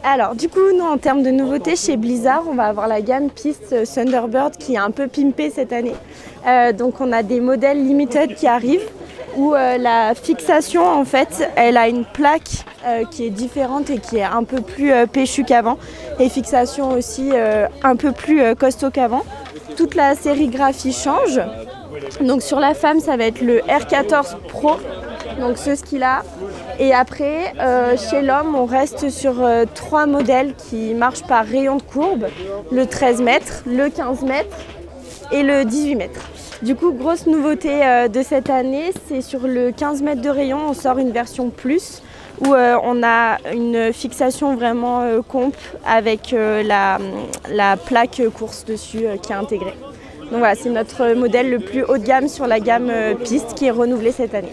Alors du coup, nous en termes de nouveautés chez Blizzard, on va avoir la gamme Piste Thunderbird qui est un peu pimpée cette année. Donc on a des modèles limited qui arrivent où la fixation en fait, elle a une plaque qui est différente et qui est un peu plus péchue qu'avant. Et fixation aussi un peu plus costaud qu'avant. Toute la sérigraphie change. Donc sur la femme, ça va être le R14 Pro, donc ce ski-là. Et après, chez l'homme, on reste sur 3 modèles qui marchent par rayon de courbe, le 13 mètres, le 15 mètres et le 18 mètres. Du coup, grosse nouveauté de cette année, c'est sur le 15 mètres de rayon, on sort une version plus où on a une fixation vraiment comp avec la plaque course dessus qui est intégrée. Donc voilà, c'est notre modèle le plus haut de gamme sur la gamme piste qui est renouvelé cette année.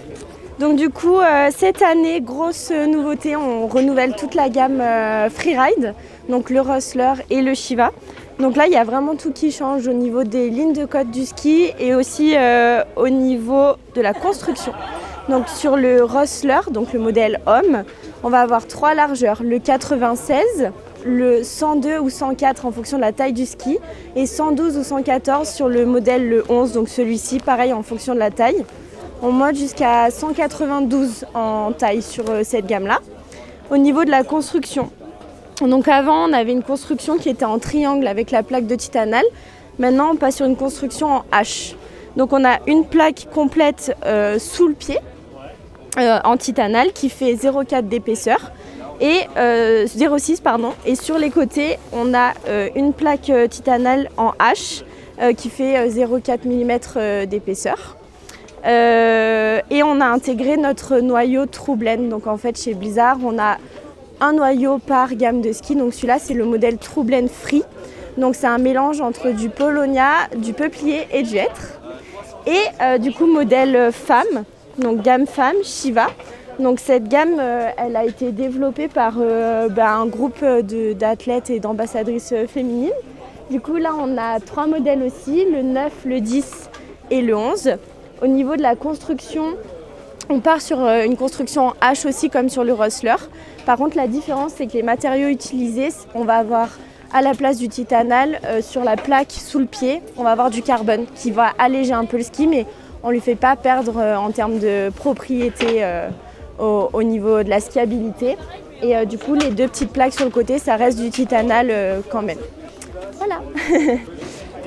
Donc du coup, cette année, grosse nouveauté, on renouvelle toute la gamme freeride, donc le Rustler et le Shiva. Donc là, il y a vraiment tout qui change au niveau des lignes de côte du ski et aussi au niveau de la construction. Donc sur le Rustler, donc le modèle homme, on va avoir 3 largeurs, le 96, le 102 ou 104 en fonction de la taille du ski et 112 ou 114 sur le modèle le 11, donc celui-ci pareil en fonction de la taille. On monte jusqu'à 192 en taille sur cette gamme-là. Au niveau de la construction, donc avant on avait une construction qui était en triangle avec la plaque de titanal. Maintenant on passe sur une construction en H. Donc on a une plaque complète sous le pied en titanal qui fait 0,4 d'épaisseur et 0,6 pardon. Et sur les côtés on a une plaque titanal en H qui fait 0,4 mm d'épaisseur. Et on a intégré notre noyau True Blend. Donc en fait chez Blizzard on a un noyau par gamme de ski. Donc celui-là c'est le modèle True Blend Free. Donc c'est un mélange entre du Polonia, du peuplier et du hêtre. Et du coup modèle femme, donc gamme femme Shiva. Donc cette gamme elle a été développée par un groupe d'athlètes et d'ambassadrices féminines. Du coup là on a 3 modèles aussi, le 9, le 10 et le 11. Au niveau de la construction, on part sur une construction en H aussi comme sur le Rustler. Par contre la différence c'est que les matériaux utilisés, on va avoir à la place du titanal sur la plaque sous le pied, on va avoir du carbone qui va alléger un peu le ski mais on ne lui fait pas perdre en termes de propriété au niveau de la skiabilité. Et du coup les 2 petites plaques sur le côté ça reste du titanal quand même. Voilà.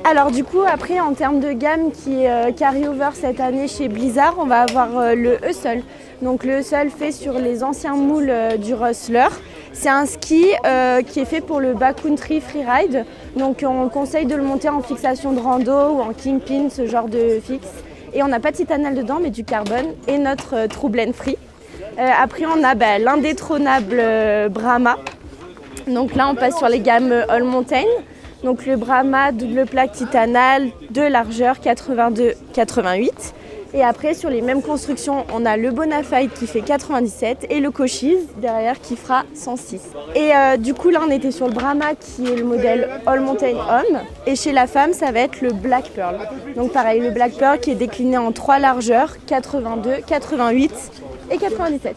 Alors du coup après en termes de gamme qui est carry-over cette année chez Blizzard, on va avoir le Hustle. Donc le Hustle fait sur les anciens moules du Rustler. C'est un ski qui est fait pour le backcountry freeride. Donc on conseille de le monter en fixation de rando ou en kingpin, ce genre de fixe. Et on n'a pas de titanal dedans mais du carbone et notre True Blend Free. Après on a l'indétrônable Brahma. Donc là on passe sur les gammes All Mountain. Donc le Brahma, double plaque titanal, de largeur 82-88. Et après sur les mêmes constructions, on a le Bonafide qui fait 97 et le Cochise derrière qui fera 106. Et du coup là on était sur le Brahma qui est le modèle All Mountain Homme. Et chez la femme ça va être le Black Pearl. Donc pareil, le Black Pearl qui est décliné en 3 largeurs, 82, 88 et 97.